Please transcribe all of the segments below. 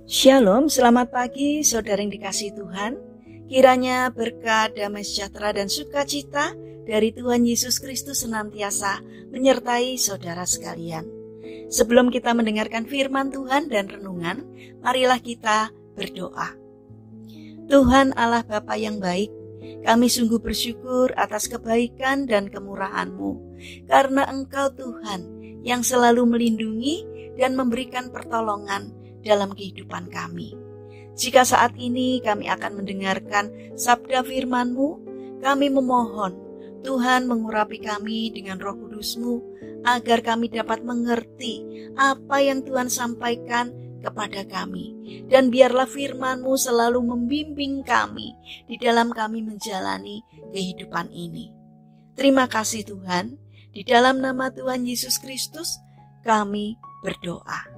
Shalom, selamat pagi saudara yang dikasihi Tuhan. Kiranya berkat, damai sejahtera dan sukacita dari Tuhan Yesus Kristus senantiasa menyertai saudara sekalian. Sebelum kita mendengarkan firman Tuhan dan renungan, marilah kita berdoa. Tuhan Allah Bapa yang baik, kami sungguh bersyukur atas kebaikan dan kemurahan-Mu, karena Engkau Tuhan yang selalu melindungi dan memberikan pertolongan dalam kehidupan kami. Jika saat ini kami akan mendengarkan sabda firman-Mu, kami memohon Tuhan mengurapi kami dengan Roh Kudus-Mu agar kami dapat mengerti apa yang Tuhan sampaikan kepada kami, dan biarlah firman-Mu selalu membimbing kami di dalam kami menjalani kehidupan ini. Terima kasih Tuhan, di dalam nama Tuhan Yesus Kristus kami berdoa.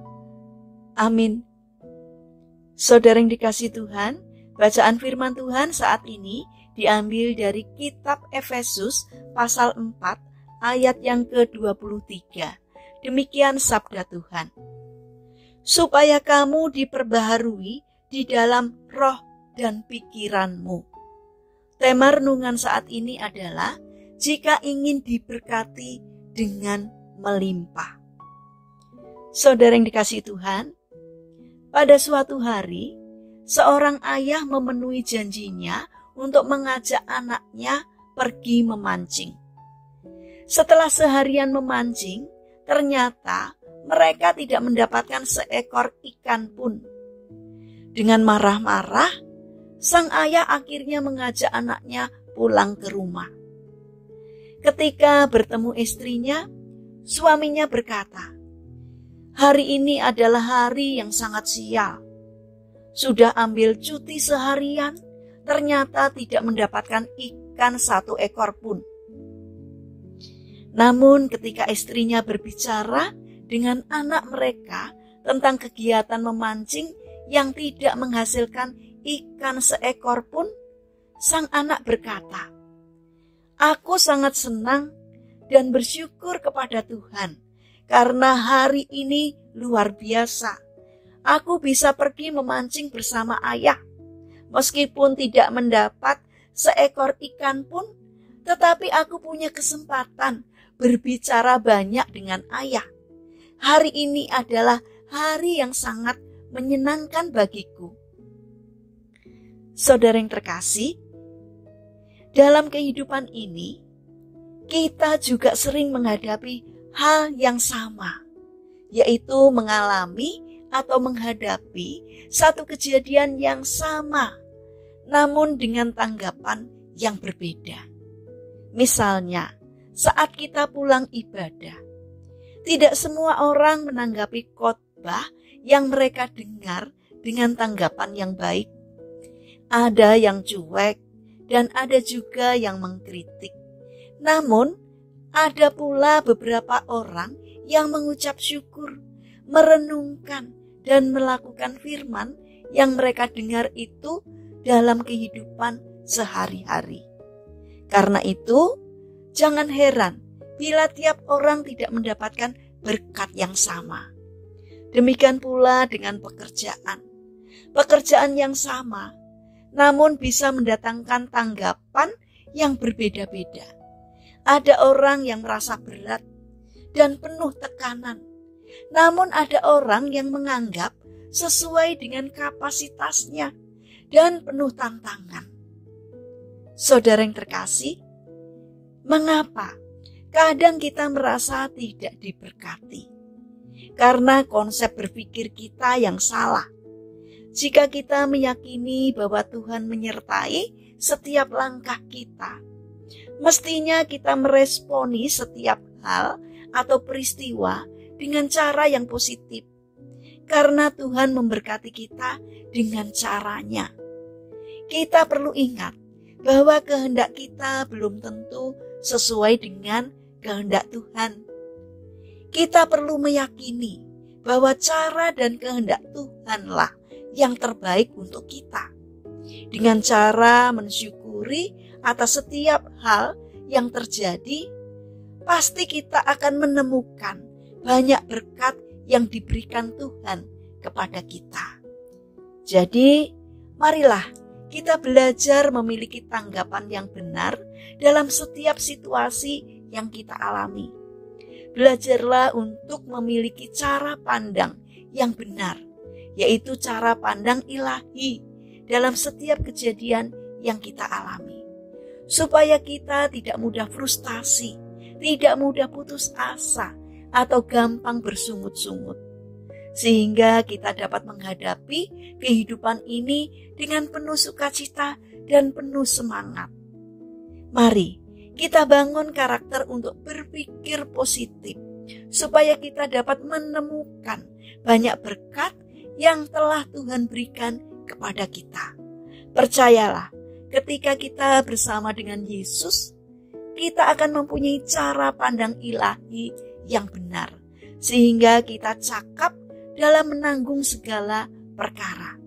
Amin. Saudara yang dikasihi Tuhan, bacaan firman Tuhan saat ini diambil dari kitab Efesus pasal 4 ayat yang ke-23. Demikian sabda Tuhan. Supaya kamu diperbaharui di dalam roh dan pikiranmu. Tema renungan saat ini adalah jika ingin diberkati dengan melimpah. Saudara yang dikasihi Tuhan, pada suatu hari, seorang ayah memenuhi janjinya untuk mengajak anaknya pergi memancing. Setelah seharian memancing, ternyata mereka tidak mendapatkan seekor ikan pun. Dengan marah-marah, sang ayah akhirnya mengajak anaknya pulang ke rumah. Ketika bertemu istrinya, suaminya berkata, "Hari ini adalah hari yang sangat sial. Sudah ambil cuti seharian, ternyata tidak mendapatkan ikan satu ekor pun." Namun ketika istrinya berbicara dengan anak mereka tentang kegiatan memancing yang tidak menghasilkan ikan seekor pun, sang anak berkata, "Aku sangat senang dan bersyukur kepada Tuhan. Karena hari ini luar biasa. Aku bisa pergi memancing bersama ayah. Meskipun tidak mendapat seekor ikan pun, tetapi aku punya kesempatan berbicara banyak dengan ayah. Hari ini adalah hari yang sangat menyenangkan bagiku." Saudara yang terkasih, dalam kehidupan ini, kita juga sering menghadapi hal yang sama, yaitu mengalami atau menghadapi satu kejadian yang sama, namun dengan tanggapan yang berbeda. Misalnya, saat kita pulang ibadah, tidak semua orang menanggapi khotbah yang mereka dengar dengan tanggapan yang baik. Ada yang cuek dan ada juga yang mengkritik. Namun, ada pula beberapa orang yang mengucap syukur, merenungkan, dan melakukan firman yang mereka dengar itu dalam kehidupan sehari-hari. Karena itu, jangan heran bila tiap orang tidak mendapatkan berkat yang sama. Demikian pula dengan pekerjaan. Pekerjaan yang sama, namun bisa mendatangkan tanggapan yang berbeda-beda. Ada orang yang merasa berat dan penuh tekanan. Namun ada orang yang menganggap sesuai dengan kapasitasnya dan penuh tantangan. Saudara yang terkasih, mengapa kadang kita merasa tidak diberkati? Karena konsep berpikir kita yang salah. Jika kita meyakini bahwa Tuhan menyertai setiap langkah kita, mestinya kita meresponi setiap hal atau peristiwa dengan cara yang positif, karena Tuhan memberkati kita dengan caranya. Kita perlu ingat bahwa kehendak kita belum tentu sesuai dengan kehendak Tuhan. Kita perlu meyakini bahwa cara dan kehendak Tuhanlah yang terbaik untuk kita. Dengan cara mensyukuri atas setiap hal yang terjadi, pasti kita akan menemukan banyak berkat yang diberikan Tuhan kepada kita. Jadi, marilah kita belajar memiliki tanggapan yang benar dalam setiap situasi yang kita alami. Belajarlah untuk memiliki cara pandang yang benar, yaitu cara pandang ilahi dalam setiap kejadian yang kita alami. Supaya kita tidak mudah frustasi, tidak mudah putus asa, atau gampang bersungut-sungut. Sehingga kita dapat menghadapi kehidupan ini dengan penuh sukacita dan penuh semangat. Mari kita bangun karakter untuk berpikir positif, supaya kita dapat menemukan banyak berkat yang telah Tuhan berikan kepada kita. Percayalah, ketika kita bersama dengan Yesus, kita akan mempunyai cara pandang ilahi yang benar, sehingga kita cakap dalam menanggung segala perkara.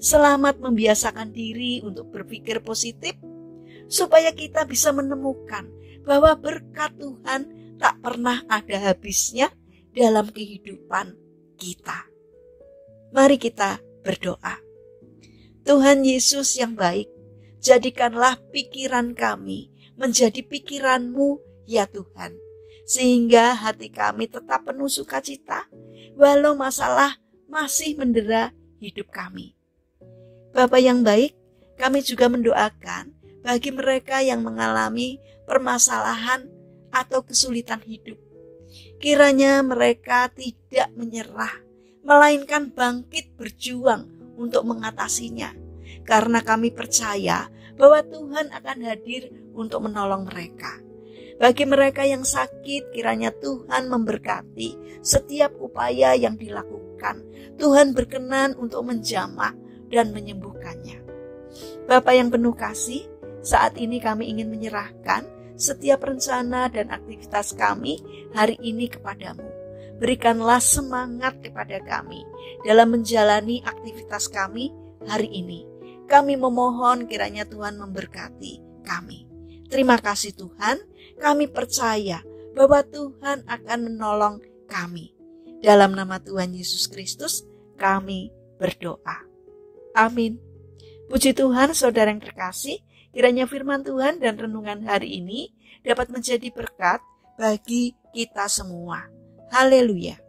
Selamat membiasakan diri untuk berpikir positif, supaya kita bisa menemukan bahwa berkat Tuhan tak pernah ada habisnya dalam kehidupan kita. Mari kita berdoa. Tuhan Yesus yang baik, jadikanlah pikiran kami menjadi pikiran-Mu ya Tuhan, sehingga hati kami tetap penuh sukacita, walau masalah masih mendera hidup kami. Bapa yang baik, kami juga mendoakan bagi mereka yang mengalami permasalahan atau kesulitan hidup. Kiranya mereka tidak menyerah, melainkan bangkit berjuang untuk mengatasinya. Karena kami percaya bahwa Tuhan akan hadir untuk menolong mereka. Bagi mereka yang sakit, kiranya Tuhan memberkati setiap upaya yang dilakukan. Tuhan berkenan untuk menjamah dan menyembuhkannya. Bapa yang penuh kasih, saat ini kami ingin menyerahkan setiap rencana dan aktivitas kami hari ini kepadamu. Berikanlah semangat kepada kami dalam menjalani aktivitas kami hari ini. Kami memohon kiranya Tuhan memberkati kami. Terima kasih Tuhan, kami percaya bahwa Tuhan akan menolong kami. Dalam nama Tuhan Yesus Kristus, kami berdoa. Amin. Puji Tuhan, saudara yang terkasih, kiranya firman Tuhan dan renungan hari ini dapat menjadi berkat bagi kita semua. Haleluya.